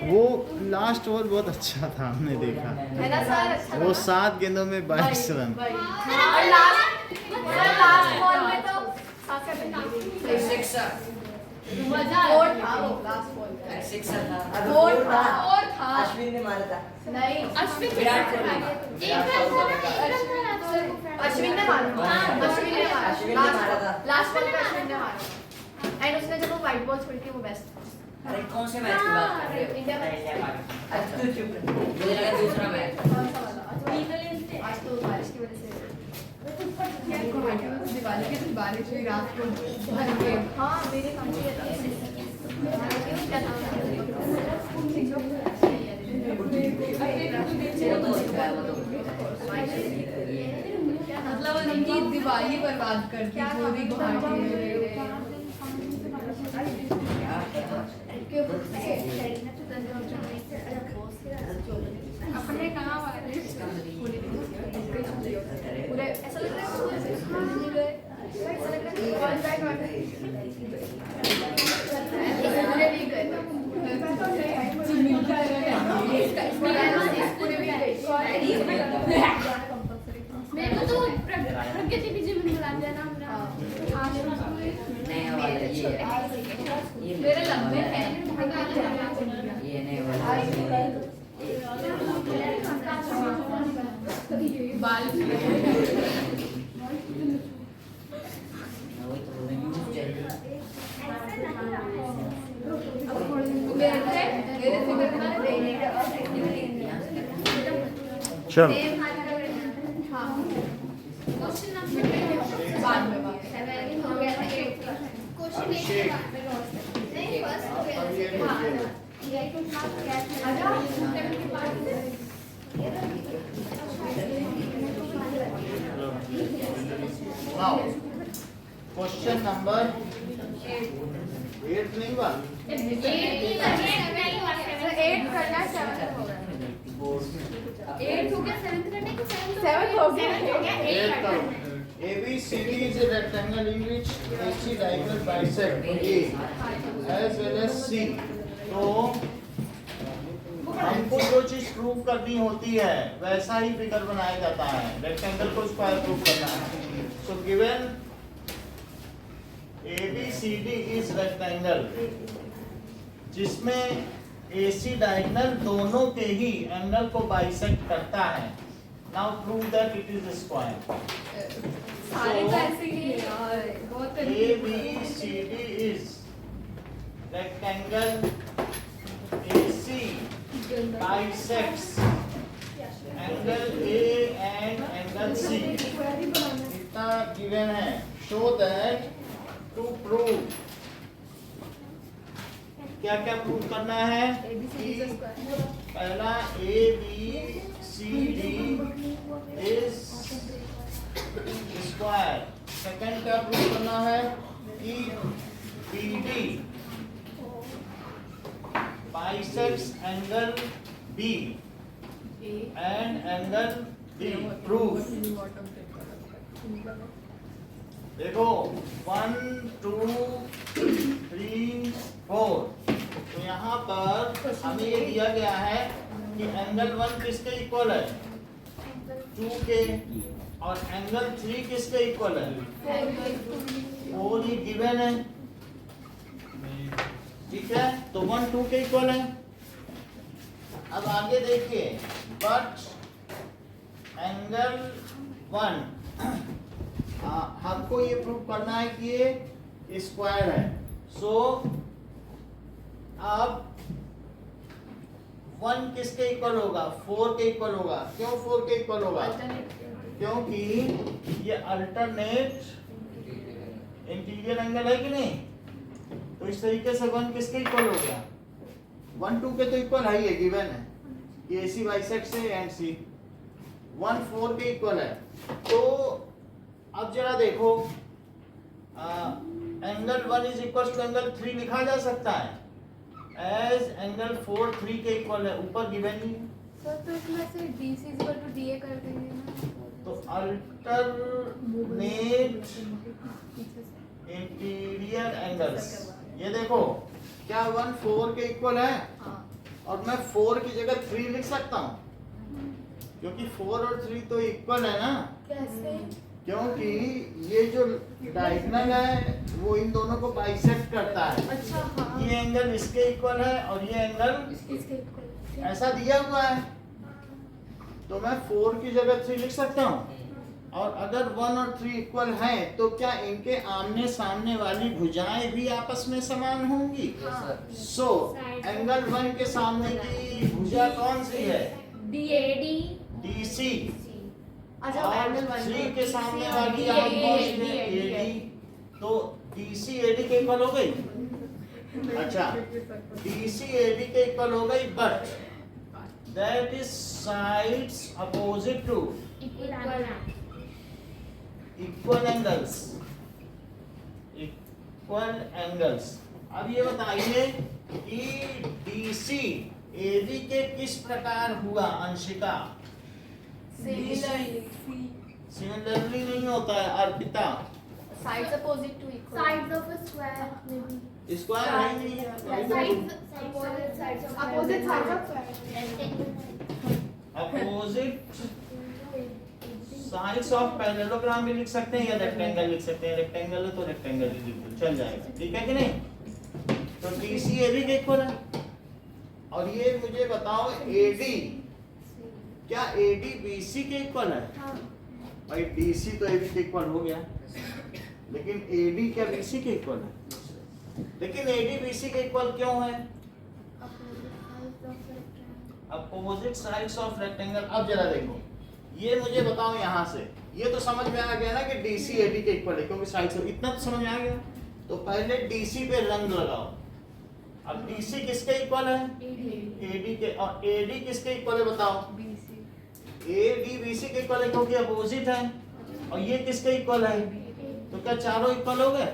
वो last over बहुत अच्छा था, हमने देखा है ना सर? अच्छा वो था। 7 गेंदों में 22 रन। और लास्ट बॉल में तो सिक्सर मजा आया। फोर था वो लास्ट बॉल में। सिक्सर था फोर था। फोर था। अश्विन ने मारा था। नहीं अश्विन विराट कोहली। अश्विन ने मारा। अश्विन ने मारा। अश्विन ने मारा था। लास्ट बॉल पे अश्विन ने मारा। एंड उसने जब वो व्हाइट बॉल छोड़ी थी वो बेस्ट था। अरे कौन से मैच की बात कर रहे हो? India match. अच्छा तू चुप रह। मुझे लगा दूसरा मैच। कौन सा वाला? आज तो बारिश की वजह से दिवाली के दिन बारिश हुई रात को। हाँ मेरे काम की रहती है। क्या नाम है? वो तो होता है, वो तो मतलब उनकी दिवाली बर्बाद करती पूरी गुवाहाटी में। अपने कहाँ वाले पूरे ऐसा लग रहा है ऐसा लग रहा है वन बैट वन पूरे भी गए पूरे भी गए। मेरे को तो प्रगति विजय में बुला दिया ना हमरा। नया वाला ये मेरे लंबे हैं ये नया वाला बाल वही तो यूज चाहिए। मेरे फिगर में चलो क्वेश्चन नंबर बाद में हो गया था 8 का क्वेश्चन 1 के बाद में नहीं फर्स्ट हो गया था। ये तो क्लास कैच में आजा 7 के बाद नाउ क्वेश्चन नंबर 8 नहीं हुआ। 8 करना 7 हो गया 8 हो गया 7 करने को 7 हो गया 8 करो। ABCD is a rectangle in which AC diagonal bisect A as well as C। तो हमको जो चीज प्रूव करनी होती है वैसा ही फिगर बनाया जाता है। रेक्टेंगल को स्क्वायर प्रूव करना है। So given ABCD is rectangle जिसमें AC डायगोनल दोनों के ही एंगल को बाइसेक्ट करता है। Now prove that it is square. सारे तो ऐसे ही है यार बहुत ABCD is rectangle AC bisects angle A and angle C। इतना given है। Show that to prove क्या क्या प्रूव करना है कि पहला ABCD is स्क्वायर। सेकंड क्या प्रूव करना है कि BD bisects angle B and angle D। Proof देखो 1 2 3 4। तो यहाँ पर हमें ये दिया गया है कि एंगल 1 किसके इक्वल है 2 के और एंगल 3 किसके इक्वल है 4 ही गिवन है। ठीक है तो 1 2 के इक्वल है। अब आगे देखिए बट एंगल 1 हमको ये प्रूव करना है कि ये स्क्वायर है। सो अब 1 किसके इक्वल होगा 4 के इक्वल होगा। क्यों 4 के इक्वल होगा क्योंकि ये अल्टरनेट इंटीरियर एंगल है कि नहीं। तो इस तरीके से 1 किसके इक्वल हो गया 1 2 के तो इक्वल है ही गिवन है ये AC बाइसेक्ट से एंड C 1 4 के इक्वल है। तो अब जरा देखो angle 1 is equal to angle 3 लिखा जा सकता है एज एंगल 4 3 के इक्वल है ऊपर गिवन ही है। सर तो इसमें से BC DA कर देंगे ना तो अल्टरनेट इंटीरियर एंगल्स ये देखो क्या 1 4 के इक्वल है और मैं 4 की जगह 3 लिख सकता हूँ, क्योंकि 4 और 3 तो इक्वल है ना। कैसे? क्योंकि ये जो डायगोनल है वो इन दोनों को बाइसेक्ट करता है। अच्छा हाँ। ये एंगल इसके इक्वल है और ये एंगल इसके इक्वल। ऐसा दिया हुआ है, तो मैं 4 की जगह 3 लिख सकता हूँ। और अगर 1 और 3 इक्वल हैं तो क्या इनके आमने सामने वाली भुजाएं भी आपस में समान होंगी? सो एंगल 1 के सामने की भुजा कौन सी है? DC। अच्छा और एंगल 3 के सामने वाली आप कौन सी है? AD। तो DC AD के इक्वल हो गई। अच्छा, DC AD के इक्वल हो गई, but that is sides opposite to equal angles. Equal angles. अब ये बताइए कि DC AD के किस प्रकार हुआ अंशिका? सिमिलरली सिमिलरली नहीं होता है Arpita, sides opposite to equal. Sides of a square maybe. Square नहीं है। Opposite sides of Opposite sides of opposite sides of parallelogram भी लिख सकते हैं या रेक्टेंगल लिख सकते हैं। रेक्टेंगल है तो रेक्टेंगल ही लिख दो, चल जाएगा, ठीक है कि नहीं? तो DC AB के इक्वल है। और ये मुझे बताओ AD, क्या AD BC के इक्वल है? भाई DC तो AB के इक्वल हो गया, लेकिन AD क्या BC के इक्वल है? लेकिन AD BC के इक्वल क्यों है? Opposite sides of rectangle. अब जरा देखो, ये मुझे बताओ यहाँ से, ये तो समझ में आ गया ना कि DC AD के इक्वल है, क्योंकि साइड्स, इतना तो समझ में आ गया। तो पहले DC पे रंग लगाओ। अब DC किसके इक्वल है? AD के। और AD किसके इक्वल है बताओ? AD BC के इक्वल है, क्योंकि अपोजिट है। और ये किसके इक्वल है? तो क्या चारों इक्वल हो गए?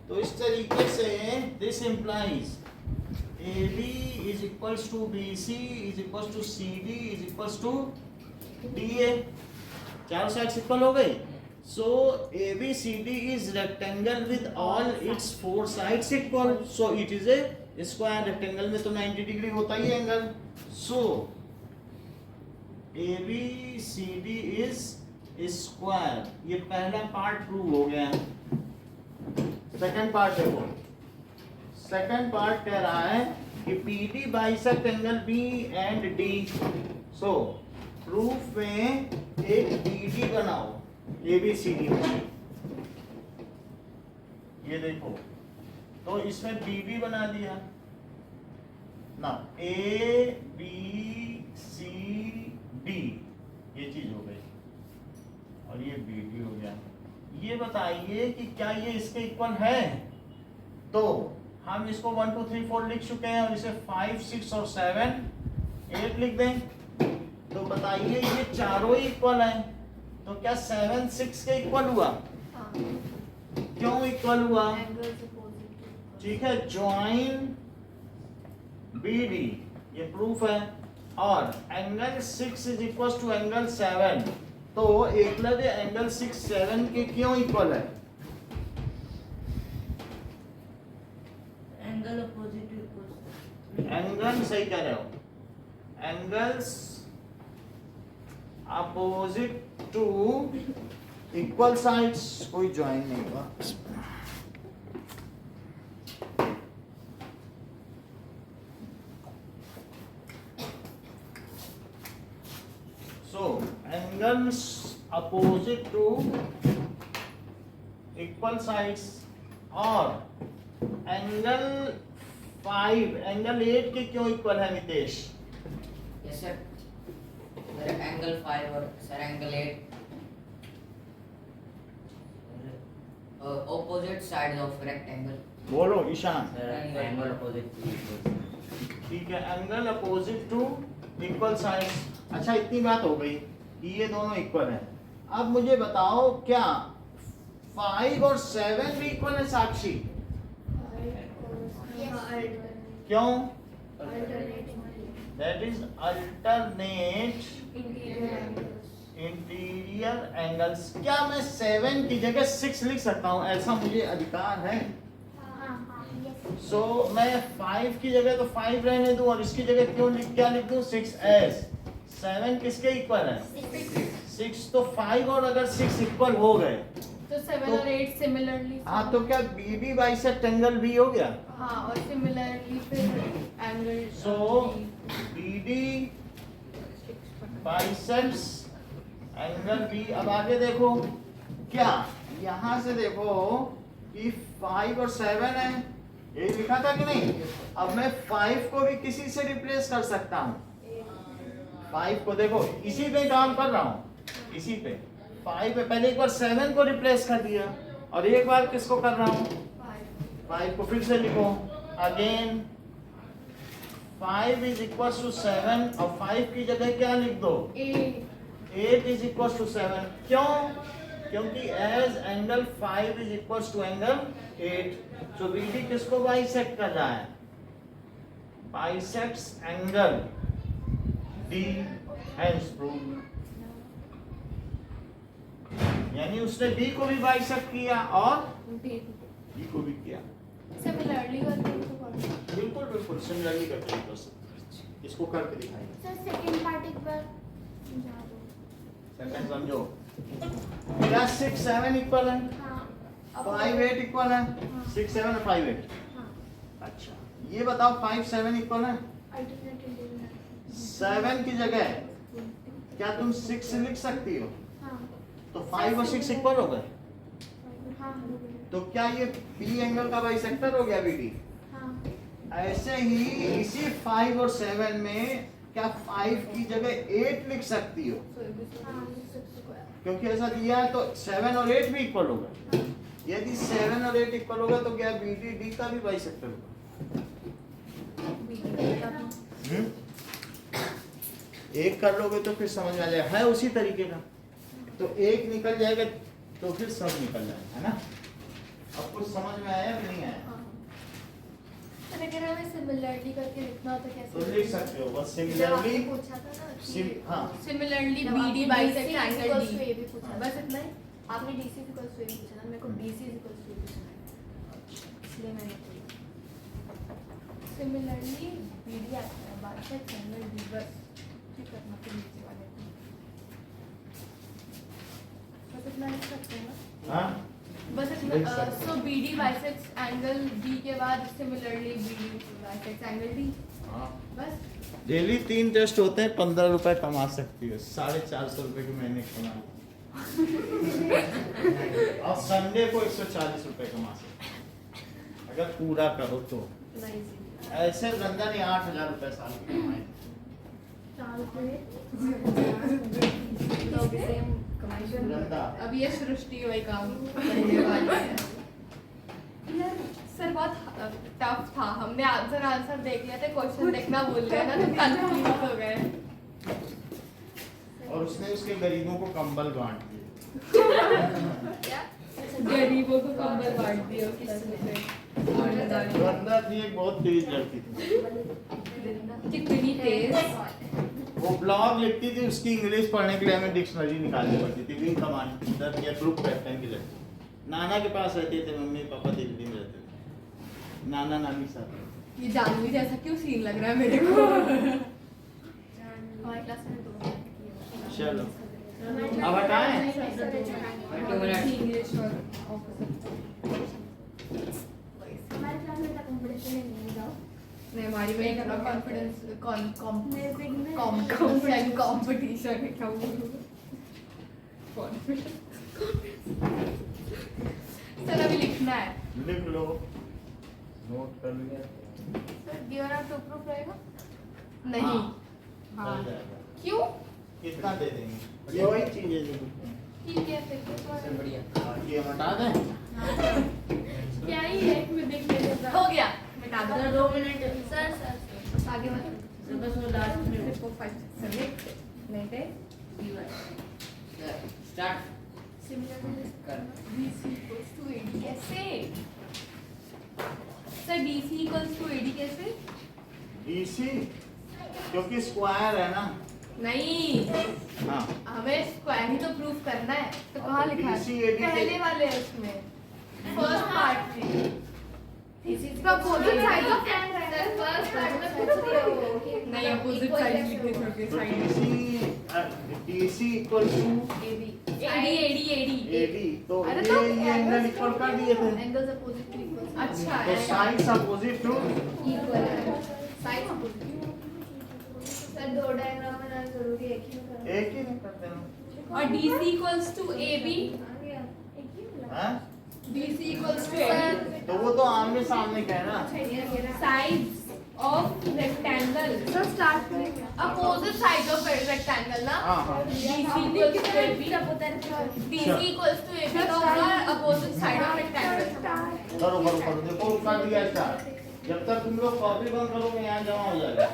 तो इस तरीके से this implies AB is equals to BC is equals to CD is equals to DA। चारों साइड्स इक्वल हो गई। So ABCD is rectangle with all its 4 sides equal, so it is a square। Rectangle में तो 90 degree होता ही angle. So ABCD is square. ये पहला part prove हो गया। सेकंड पार्ट देखो, सेकंड पार्ट कह रहा है कि PD bisect angle B and D। So proof में एक BD बनाओ ABCD में। ये देखो, तो इसमें BD बना दिया ना, ABCD ये चीज हो गई और ये BD हो गया। ये बताइए कि क्या ये इसके इक्वल है? तो हम इसको 1 2 3 4 लिख चुके हैं और इसे 5 6 और 7 8 लिख दें। तो बताइए ये चारों ही इक्वल हैं, तो क्या 7 6 के इक्वल हुआ? क्यों इक्वल हुआ? ठीक है, ज्वाइन BD, ये प्रूफ है। और angle 6 is equal to angle 7, तो एकलव्य एंगल 6 7 के क्यों इक्वल है? Angle opposite equal. एंगल सही कह रहे हो, angles opposite to equal sides. कोई ज्वाइन नहीं हुआ। So angles opposite to equal sides। और एंगल 5 एंगल 8 के क्यों इक्वल है नितेश? यस सर, एंगल 5 और sir angle 8 opposite sides of rectangle। बोलो ईशान। एंगल अपोजिट ठीक है, angle opposite to equal sides. अच्छा, इतनी बात हो गई कि ये दोनों इक्वल हैं। अब मुझे बताओ क्या 5 और 7 भी इक्वल है साक्षी? क्यों? That is alternate interior angles. क्या मैं 7 की जगह 6 लिख सकता हूँ? ऐसा मुझे अधिकार है? सो मैं 5 की जगह तो 5 रहने दूं और इसकी जगह क्या लिख दूं 6s। 7 किसके इक्वल है 6, तो 5 और अगर 6 इक्वल हो गए तो 7 और 8 सिमिलरली। हाँ तो क्या BD बाइसेक्ट एंगल B हो गया। हाँ और सिमिलरली फिर angle so BD biceps angle B। अब आगे देखो क्या यहाँ से देखो कि 5 और 7 है, ये लिखा था कि नहीं। अब मैं 5 को भी किसी से रिप्लेस कर सकता हूँ। 5 को देखो इसी पे काम कर रहा हूँ, इसी पे 5 पे पहले एक बार 7 को रिप्लेस कर दिया और एक बार किसको कर रहा हूँ 5 को। फिर से लिखो अगेन 5 इज इक्वल टू 7 और 5 की जगह क्या लिख दो 8 इज इक्वल टू 7। क्यों? क्योंकि as angle 5 is equal to angle 8। So BD किसको बाइसेक्ट कर रहा है bisects angle D hence proved. यानी उसने B को भी बाइसेक्ट किया और D को भी किया। सिमिलरली करके तो पढ़ो। बिल्कुल बिल्कुल सिमिलरली करके कर सकते। इसको करके दिखाइए। सर सेकंड पार्ट एक बार समझा दो। सेकंड समझो क्या 6 7 इक्वल है हाँ 5 8 इक्वल है 6 7 और 5 8। हाँ अच्छा ये बताओ 5 7 इक्वल है। अल्टरनेट इंटीग्रल 7 की जगह क्या तुम 6 लिख सकती हो? हाँ तो 5 और 6 इक्वल हो गए। हाँ तो क्या ये B एंगल का बाइसेक्टर हो गया BD? हाँ ऐसे ही इसी 5 और 7 में क्या 5 की जगह 8 लिख सकती हो? हाँ क्योंकि ऐसा दिया है तो 7 और 8 भी इक्वल होगा। यदि 7 और 8 इक्वल होगा तो क्या BD D का भी बाइसेक्टर होगा? एक कर लोगे तो फिर समझ में आ जाएगा, है उसी तरीके का। तो एक निकल जाएगा तो फिर सब निकल जाएगा, है ना। अब कुछ समझ में आया कि नहीं आया? मैंने कह रहा है सिमिलरली करके लिखना तो कैसे तो लिख सकते हो बस जब सिमिलरली। आपने पूछा था ना हाँ सिमिलरली जब BD आपने bisect DC angle equals D to AB पूछा। बस इतना ही। आपने DC इक्वल्स टू AB पूछा था, मेरे को BC इक्वल्स टू AB पूछना है, इसलिए मैंने सिमिलरली BD आता है बाइसेक्ट एंगल D बस ठीक करना फिर नीचे वाले को बस इतना लिख सकते हैं ना। हाँ बस लिख इतना। सकते सो BD बाइसेक्ट एंगल D के बाद similarly BD bisect angle D हाँ। बस। डेली 3 टेस्ट होते हैं, 15 रुपए कमा सकती हो। 450 रुपए के महीने कमा और संडे को 140 रुपए कमा सकते हो अगर पूरा करो तो। नहीं ऐसे धंधा नहीं 8000 रुपए साल की कमाई। तो भी सेम कमाई धंधा अब ये सृष्टि वही काम करने वाली है। यार सर बहुत टफ था, हमने आंसर देख लिया था, क्वेश्चन देखना भूल गए ना तो कंफ्यूज हो गए। और उसने उसके गरीबों को कंबल बांट दिए। क्या गरीबों को कंबल बांट दिया उसने। वरना थी एक बहुत तेज लड़की थी, कितनी तेज। वो ब्लॉग लिखती थी, उसकी इंग्लिश पढ़ने के लिए हमें डिक्शनरी निकालनी पड़ती थी। विंग कमांडर या ग्रुप कैप्टन की लड़की, नाना के पास रहते थे, मम्मी पापा दिल्ली में रहते थे, नाना नानी साथ। ये जानवी जैसा क्यों सीन लग रहा है मेरे को। हमारी क्लास में दो चलो अब हटाएं। इंग्लिश और हमारे क्लास में था कंपटीशन नहीं जाओ। नहीं हमारी में क्या कॉन्फिडेंस मेरे कंपटीशन है क्या बोलूं सर अभी लिखना है। लिख लो, नोट कर लिया। Sir given up to proof रहेगा नहीं। हाँ, हाँ मिल जाएगा। क्यों कितना दे देंगे? ये वही चीजें जो लिखते हैं। ठीक है फिर तो बढ़िया। ये हटा दें। क्या ही है मैं देख लेता हो गया मिटा दो। सर 2 मिनट सर आगे बढ़ो। बस वो लास्ट में 4 5 6 नहीं थे स्टार्ट सिमिलरली कर। BC equals to AD कैसे sir DC equals to AD कैसे DC क्योंकि स्क्वायर है ना। नहीं हाँ हमें स्क्वायर ही तो प्रूफ करना है तो कहाँ लिखा है BC AD पहले वाले उसमें फर्स्ट पार्ट में Opposite sides of The first part में पूछ रही हो कि नहीं opposite sides लिखने छोड़ तो side DC equal to AD तो अरे तो ये एंगल इक्वल कर दिए थे angles opposite to equal अच्छा तो साइड्स अपोजिट टू equal है। sides opposite सर दो डायग्राम बनाना जरूरी है कि नहीं एक ही नहीं करते हैं और DC equals to AB आ गया एक ही मिला हाँ? DC equals to AB तो वो तो आमने सामने का है ना sides of rectangle sir start करेंगे opposite sides of a rectangle ना हाँ हाँ DC equals to AB DC equals to AB तो होगा opposite side of rectangle करो देखो कर दिया स्टार्ट जब तक तुम लोग कॉपी बंद करोगे यहाँ जमा हो जाएगा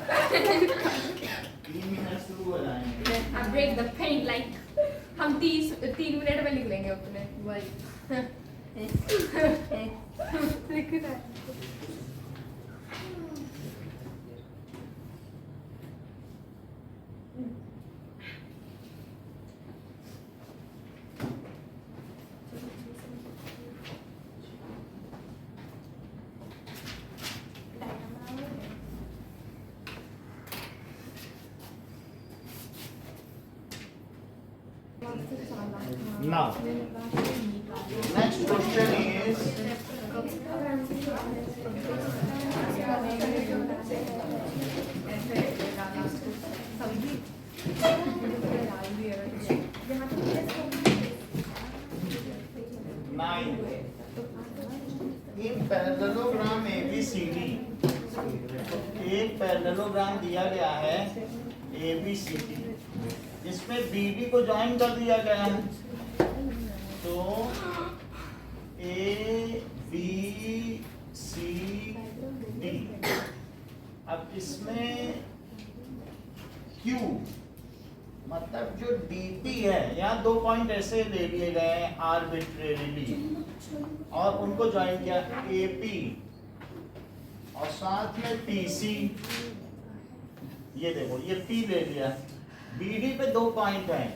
3 मिनट शुरू हो जाएंगे I break the paint like हम 3 मिनट में लिख लेंगे अपने वही लिख रहा है Now, next question is nine. In parallelogram ABCD, एक पैरेललोग्राम दिया गया है ABCD, जिसमें BD को ज्वाइन कर दिया गया है, तो ABCD। अब इसमें Q मतलब जो DP है, यहाँ 2 पॉइंट ऐसे ले लिए गए हैं आर्बिट्रेरीली और उनको ज्वाइन किया AP और साथ में PC। ये देखो ये P ले लिया, BD पे 2 पॉइंट हैं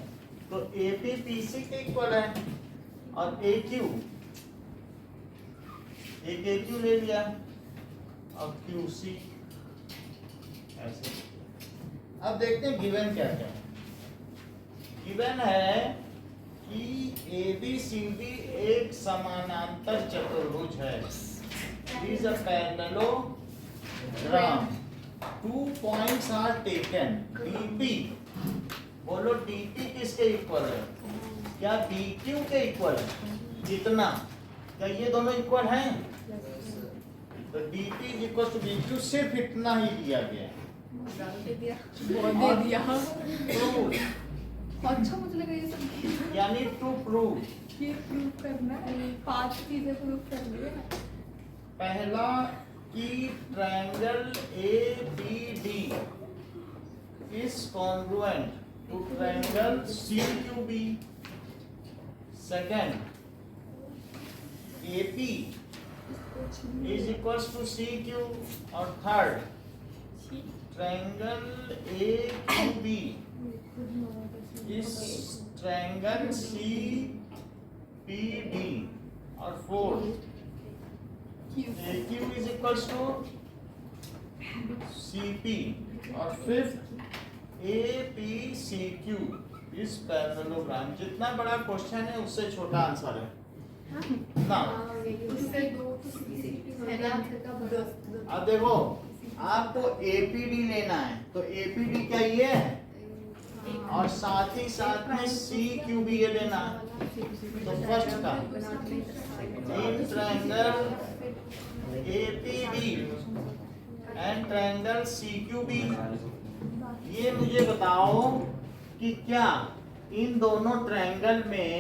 तो AP PC के इक्वल है और एक AQ ले लिया और QC ऐसे। अब देखते हैं गिवन क्या क्या है। गिवन है कि ABCD एक समानांतर चतुर्भुज है। Is a parallelogram. 2 points are taken. DP, बोलो DP किसके इक्वल है? क्या BQ के इक्वल है? कितना? क्या ये दोनों इक्वल हैं? तो DP is equal to BQ, सिर्फ इतना ही दिया गया है। दे दिया Prove, अच्छा मुझे लगा ये सब यानी to prove। ये प्रूव करना है 5 चीजें प्रूव करनी है पहला कि triangle ABD is congruent to triangle CQB। Second, AP is equals to CQ। और third, triangle AQB is triangle CPB। और fourth, AQ is equals to CP। और fifth, APCQ is parallelogram। जितना बड़ा क्वेश्चन है उससे छोटा आंसर है ना। उससे 2 है ना अब देखो आपको APD लेना है तो APD क्या ये है और साथ ही साथ में CQB ये लेना है। तो फर्स्ट का in triangle APD and triangle CQB, ये मुझे बताओ कि क्या इन दोनों ट्रायंगल में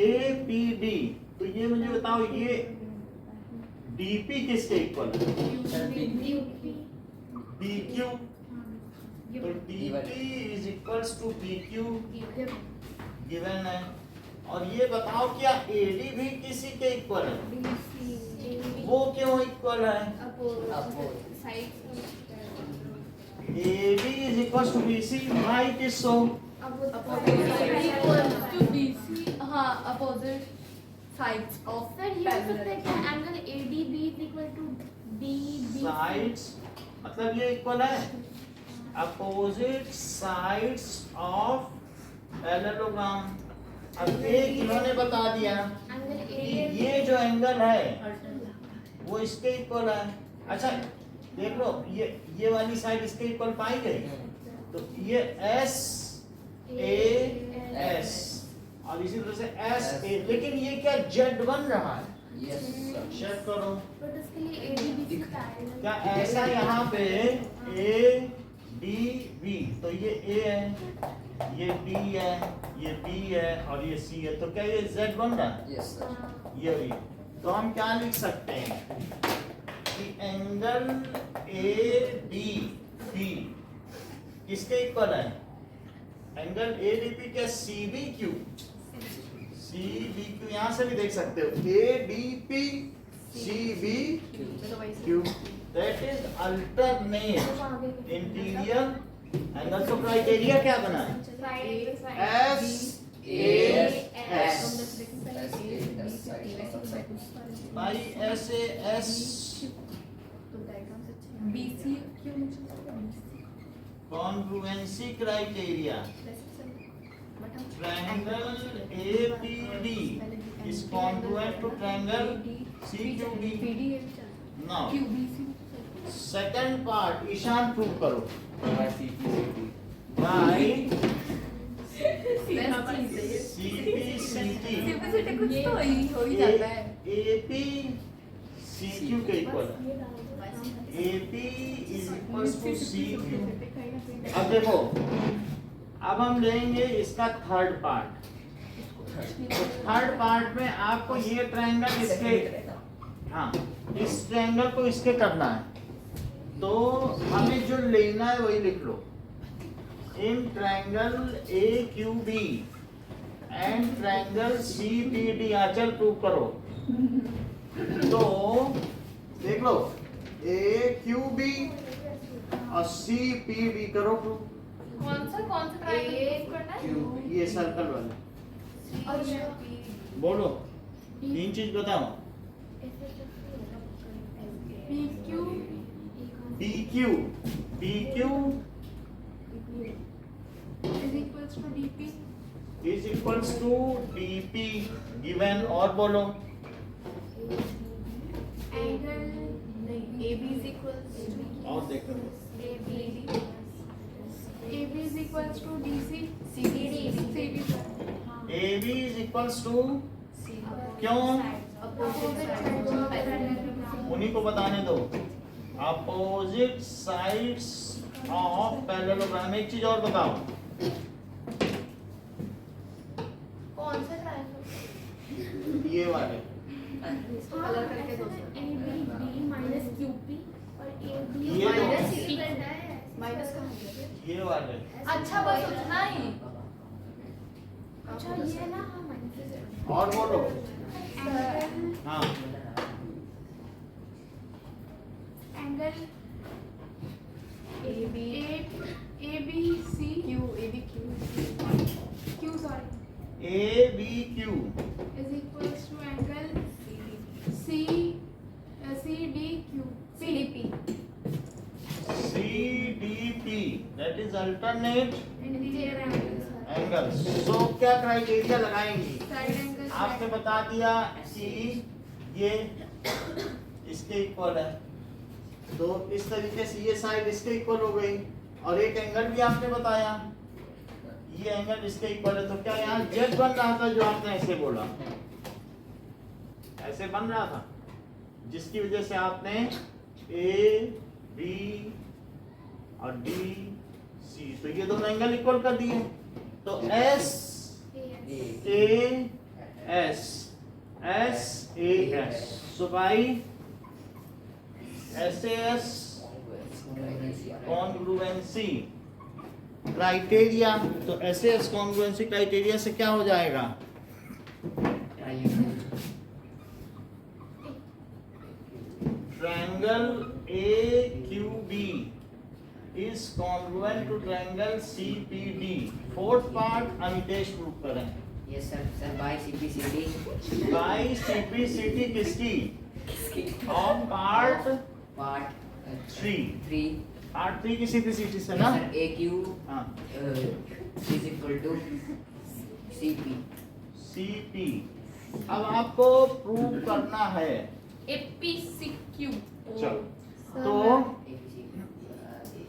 APD, तो ये मुझे बताओ ये DP किसके इक्वल है? BQ। तो DP is equals to BQ given है। और ये बताओ क्या AD भी किसी के इक्वल है? वो क्यों इक्वल है? AD is equals to BC, why it is so? equals to BC हाँ opposite sides of सर ये हो सकता है parallel. कि angle ADB is equal to DB sides मतलब ये इक्वल है, अपोजिट साइड्स ऑफ पैरेललोग्राम। अब एक इन्होंने बता दिया एंगल कि ये जो एंगल है वो इसके इक्वल है। अच्छा देख लो, ये वाली साइड इसके इक्वल पाई गई, तो ये एस ए एस और इसी तरह से एस ए, लेकिन ये क्या जेड बन रहा है? Yes, sir. चेक करो, बट उसके लिए ADB से पैरेलल क्या ऐसा यहाँ पे ए डी बी, तो ये ए है, ये डी है, ये बी है और ये सी है, तो क्या ये जेड बन रहा है? Yes, sir. ये भी, तो हम क्या लिख सकते हैं कि एंगल ए डी बी किसके इक्वल है? एंगल ए डी बी क्या C B Q? C B Q यहाँ से भी देख सकते हो, A D P C B Q, that is alternate interior angle. तो क्राइटेरिया क्या बना है? S A S by S A S BC क्यों? Congruency criteria, triangle APD is congruent to triangle CQD. Now, second part, Ishan prove करो by CPCT कुछ तो हो ही जाता है. AP CQ के इक्वल है, AP is equals to CQ। अब देखो, अब हम लेंगे इसका थर्ड पार्ट। थर्ड पार्ट में आपको ये ट्रायंगल इसके, हाँ इस ट्रायंगल को इसके करना है, तो हमें जो लेना है वही लिख लो। In triangle AQB and triangle CPD answer prove करो। तो देख लो, AQB और CPD करो प्रूव। कौन सा ट्रायंगल करना है? ये सर्कल वाला अच्छा बोलो, तीन चीज बताओ। PQ PQ is equals to DP. is equals to DP given, और बोलो। Angle AB is equals to और देखो, AB is equals to DC. CD. AB is equals to, क्यों? उन्हीं को बताने दो, अपोजिट साइड्स ऑफ पैरेललोग्राम। एक चीज और बताओ, कौन सा ट्रायंगल? ये वाले इसको कलर करके दो. ABD माइनस QP और AB ये दो। माइनस CP करना है। माइनस कहाँ गया? ये वाले अच्छा बस उतना ही. अच्छा ये ना हाँ माइनस और बोलो। एंगल हाँ angle ABC Q sorry ABQ is equals to angle CDQ CDP. CDP, that is alternate interior angle angle. So क्या क्राइटेरिया लगाएंगी? साइड एंगल आपने बता दिया कि ये इसके इक्वल है, तो इस तरीके से ये साइड इसके इक्वल हो गई, और एक एंगल भी आपने बताया ये एंगल इसके इक्वल है, तो क्या यहाँ जेड बन रहा था जो आपने ऐसे बोला? ऐसे बन रहा था, जिसकी वजह से आपने ए बी और डी सी, तो ये दोनों एंगल इक्वल कर दिए। तो S A S, so by S A S congruency criteria, तो S A S congruency criteria से क्या हो जाएगा? Triangle AQB is congruent to triangle CPD। Fourth part Amitesh prove करें। Yes sir. Sir by CPCD. By CPCD किसकी? किसकी? Of part Part 3 3. Part 3 की CPCD से ना? Sir AQ हाँ is equal to CP. CP। अब आपको प्रूव करना है। APCQ चलो तो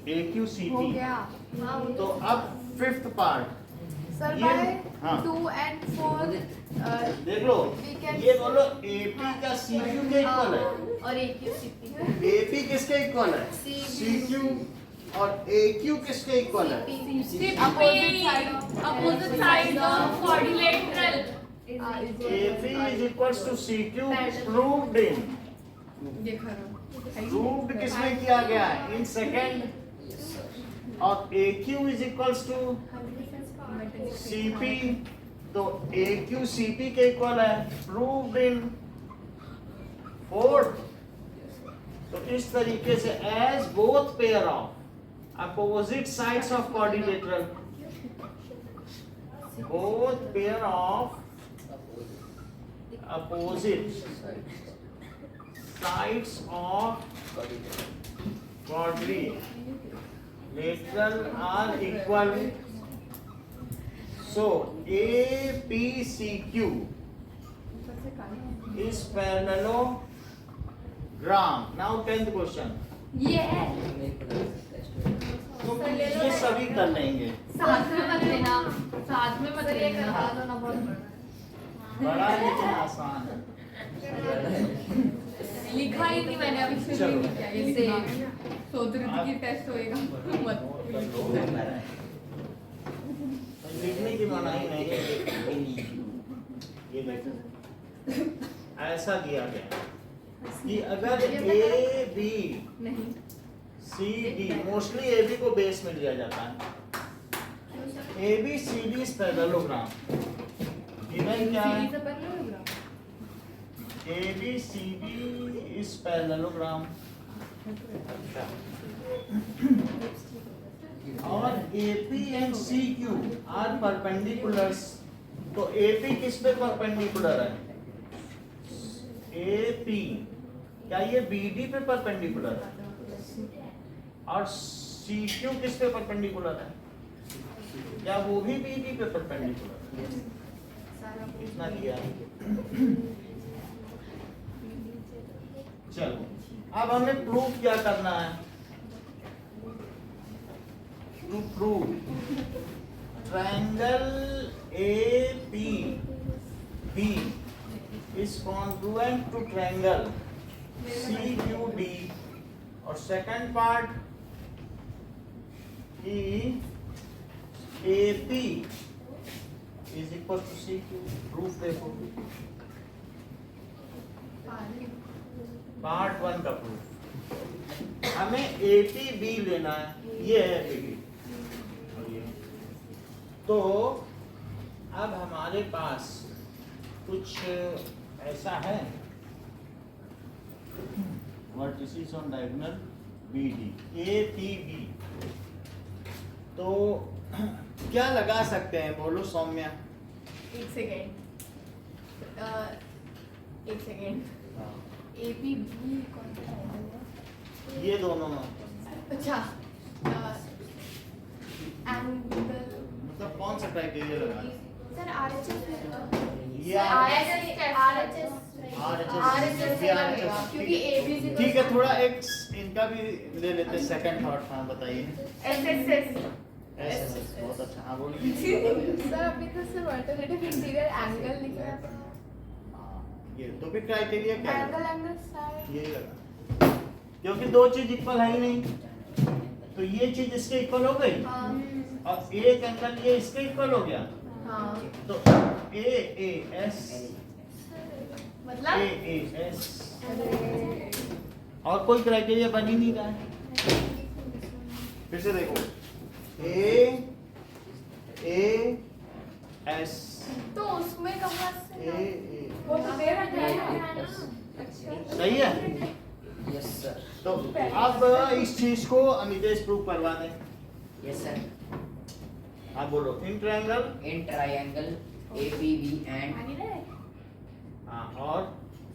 AQ हो CP। गया। तो अब फिफ्थ पार्ट सर ये- बाय हाँ। 2 and 4 देख लो, We can ये say- बोलो AP का CQ के इक्वल है। और AQCP AP किसके इक्वल है? CQ और AQ किसके इक्वल है? opposite side of quadrilateral AP is equals to CQ proved in। ये खरा proved किसमें किया गया है? In second। और AQ is equals to CP, तो AQ CP के इक्वल है, proved in fourth। तो इस तरीके से as both pair of opposite sides of quadrilateral, both pair of opposite sides of quadrilateral are equal, so APCQ is parallelogram। Now 10th question, ये तो ये सभी कर लेंगे। साथ में मत लेना, साथ में मत लेना। बड़ा लेकिन आसान है। लिखा ही नहीं मैंने अभी शुरू चलो। नहीं किया ये लिखना। सोच रही थी कि टेस्ट होएगा मत लिखने की मनाही नहीं है। ये देखो ऐसा दिया गया कि अगर AB नहीं CD, मोस्टली AB को बेस में लिया जाता है। ABCD is parallelogram. इधर क्या है? ABCD is parallelogram. और AP and CQ are perpendiculars. तो AP किस पे परपेंडिकुलर है? AP क्या ये BD पे परपेंडिकुलर है? और CQ किस पे परपेंडिकुलर है? क्या वो भी BD पे परपेंडिकुलर है? इतना किया है। चलो अब हमें प्रूव क्या करना है? To prove triangle APB is congruent to triangle CQD, और सेकंड पार्ट कि AP is equal to CQ। Proof देखो, पार्ट 1 का प्रूफ। हमें APB लेना है, ये है APB। तो अब हमारे पास कुछ ऐसा है, vertices on diagonal BD APB। तो क्या लगा सकते हैं, बोलो सौम्या? एक सेकेंड APB कौन सा है? ये दोनों अच्छा एंगल मतलब कौन सा क्राइटेरिया लगा? सर RHS ये क्योंकि AB ठीक है, थोड़ा एक इनका भी ले लेते, सेकंड थॉट। हाँ बताइए। SSS बहुत अच्छा। हाँ बोलिए। सर अभी तो सिर्फ अल्टरनेटिव इंटीरियर एंगल लिखा है। हाँ, ये तो भी क्राइटेरिया क्या है? एंगल साइड यही लगा, क्योंकि दो चीज इक्वल है ही नहीं, तो ये चीज इसके इक्वल हो गई और एक एंगल ये इसके इक्वल हो गया। हाँ तो AAS मतलब AAS और कोई क्राइटेरिया बन ही नहीं रहा है। फिर से देखो AAS तो उसमें कहाँ से वो तो दे रहा है ना। सही है। Yes sir. तो अब इस चीज को अमितेश प्रूव करवा दें। Yes sir. हाँ बोलो। In triangle In triangle APB and और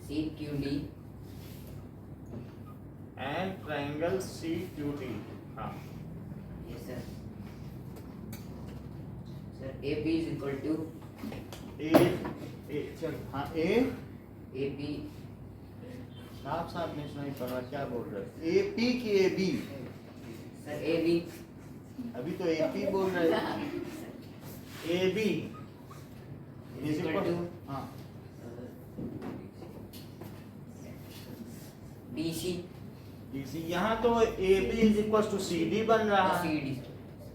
CQD एंड ट्रायंगल CQD। हाँ yes sir sir AP is equal to चल हाँ AP साफ नहीं सुनाई पड़ रहा क्या बोल रहे AP की AB sir AB अभी तो AP बोल रहे AB is equal to हाँ DC DC यहाँ तो AB is equal to CD बन रहा है CD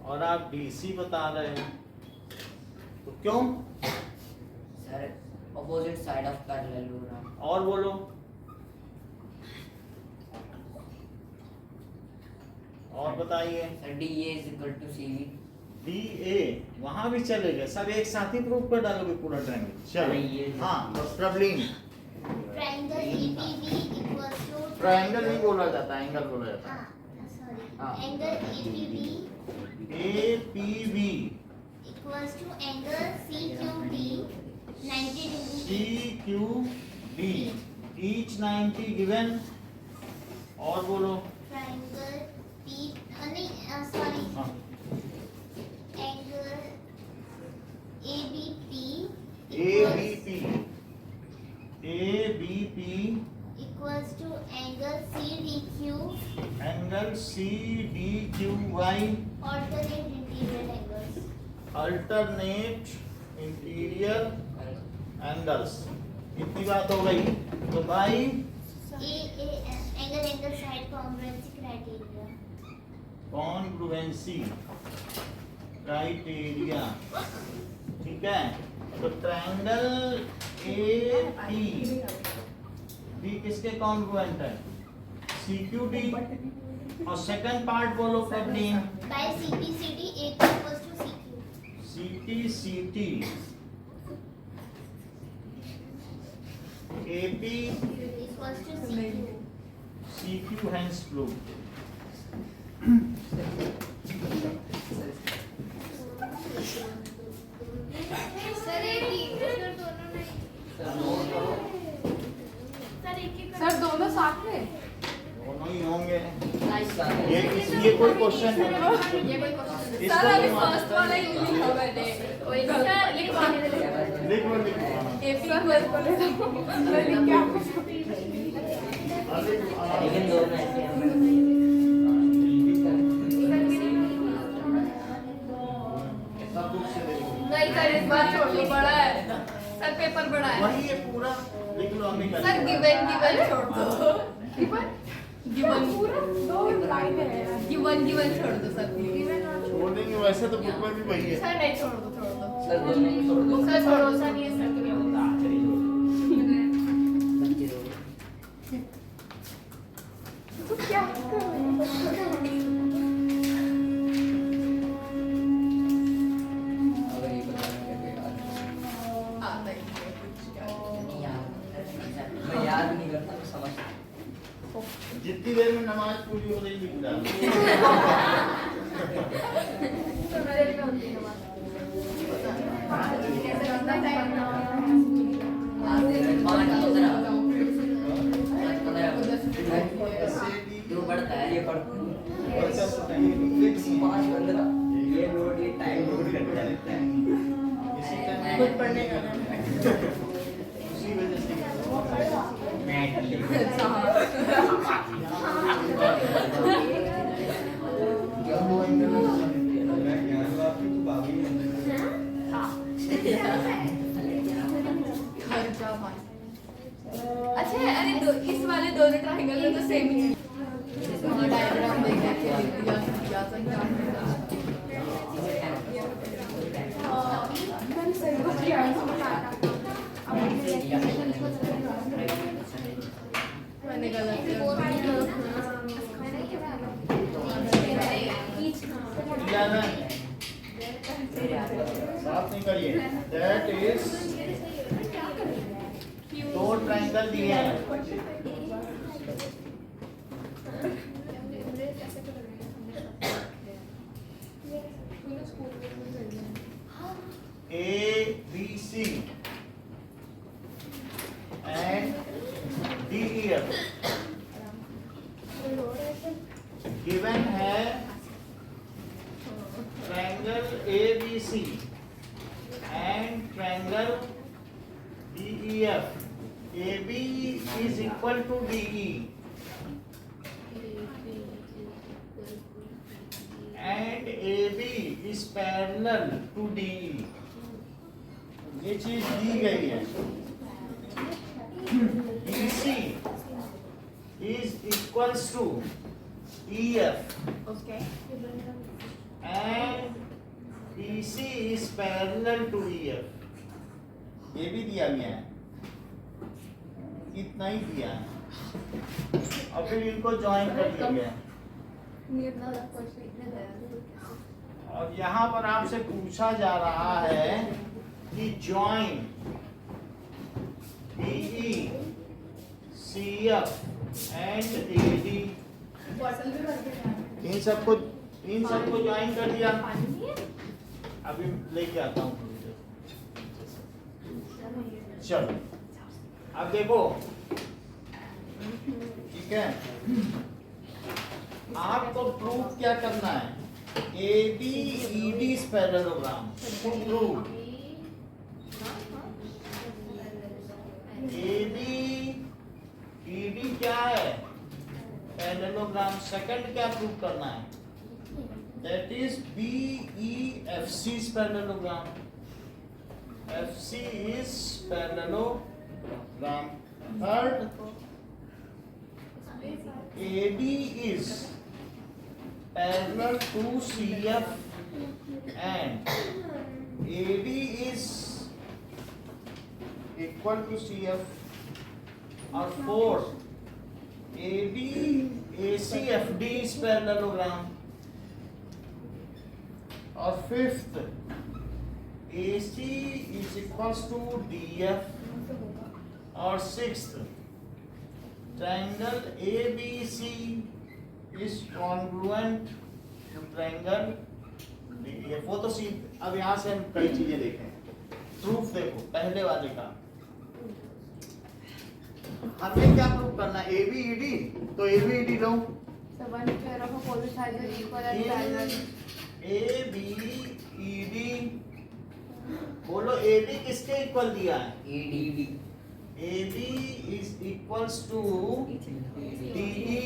और आप DC बता रहे हैं तो क्यों? sir opposite side of parallelogram और बोलो और बताइए। sir DA is equal to CV DA वहां भी चलेगा सब एक साथ ही प्रूव कर डालोगे पूरा ट्रायंगल। चलो हाँ problem Triangle APB equals to triangle नहीं बोला जाता एंगल बोला जाता है। sorry. हाँ। Angle APB APB equals to angle CQD 90 degree. CQD each 90 given और बोलो। Triangle P नहीं sorry. हाँ Angle ABP ABP equals to angle CDQ angle CDQY alternate interior angles. Alternate interior angles. इतनी बात हो गई तो भाई Angle side congruency criteria. Congruency criteria ठीक है। तो ट्रायंगल APB किसके कॉन्ग्रुएंट है? CQD और सेकंड पार्ट बोलो problem By CPCD AP equals to CQ. CT AP Equals to CQ. CQ hence proved। Sir दोनों नहीं. Sir एक एक सर दोनों साथ में दोनों ही होंगे। sir ये कोई क्वेश्चन ये कोई क्वेश्चन सर अभी फर्स्ट वाला ही लिखा मैंने वही लिखवा लिख लो एपी वर्क को ले लो मैं लिख के आपको लेकिन दोनों ऐसे हैं नहीं सर इस बार छोड़ दो बड़ा है सर पेपर बड़ा है वही ये पूरा लिख लो हमें सर गिवन छोड़ दो गिवन पूरा दो लाइन है गिवन छोड़ दो सर छोड़ देंगे वैसे तो बुक में भी वही है। सर नहीं छोड़ दो सर दोनों ही छोड़ दो सर छोड़ो सर ये सर के लिए होता बच्चे दो तो क्या अगर ये बताना क्या याद आता ही नहीं कुछ क्या नहीं याद मैं याद नहीं करता मैं समझता जितनी देर में नमाज पूरी हो रही लिख डालो। तो मेरे लिए होती है बात कैसे कितना टाइम जो बढ़ता है ये पढ़ता है बच्चा तो नहीं 5-15 ये नोट ये टाइम नोट करता रहता है इसी टाइम खुद पढ़ने का उसी वजह से अच्छा है अरे इस वाले दोनों ट्रायंगल में तो सेम ही डायग्राम देखा के लिख दिया मैंने सही बात किया मैंने गलत बात नहीं करिए। दैट इज दो ट्रायंगल दिए हैं A B C BC and DEF given है triangle ABC and triangle DEF. AB is equal to DE and AB is parallel to DE. ये चीज दी गई है. BC is equals to EF Okay. and BC is parallel to EF. ये भी दिया गया है, इतना ही दिया है और फिर इनको ज्वाइन कर दिया गया है. और यहाँ पर आपसे पूछा जा रहा है कि join BE CF and AD. इन सबको ज्वाइन कर दिया. अभी लेके आता हूँ. चलो अब देखो, ठीक है, आपको प्रूफ क्या करना है? ABED parallelogram proof. ABED क्या है? पैरेललोग्राम. सेकंड क्या प्रूफ करना है? That is BEFC parallelogram. FC is parallelogram. Third, AD is parallel to CF and AD is equal to CF. और fourth, ACFD is parallelogram. और fifth, AC is equals to DF. और sixth, triangle ABC is congruent to triangle DEF. वो तो अब यहाँ से हम कई चीजें देखें. प्रूफ देखो पहले वाले का. हमें क्या प्रूफ करना है? ABED. तो ABED low. So one pair of opposite sides are equal and parallel. ABED. बोलो AB किसके इक्वल दिया है? ED. AB is equals to DE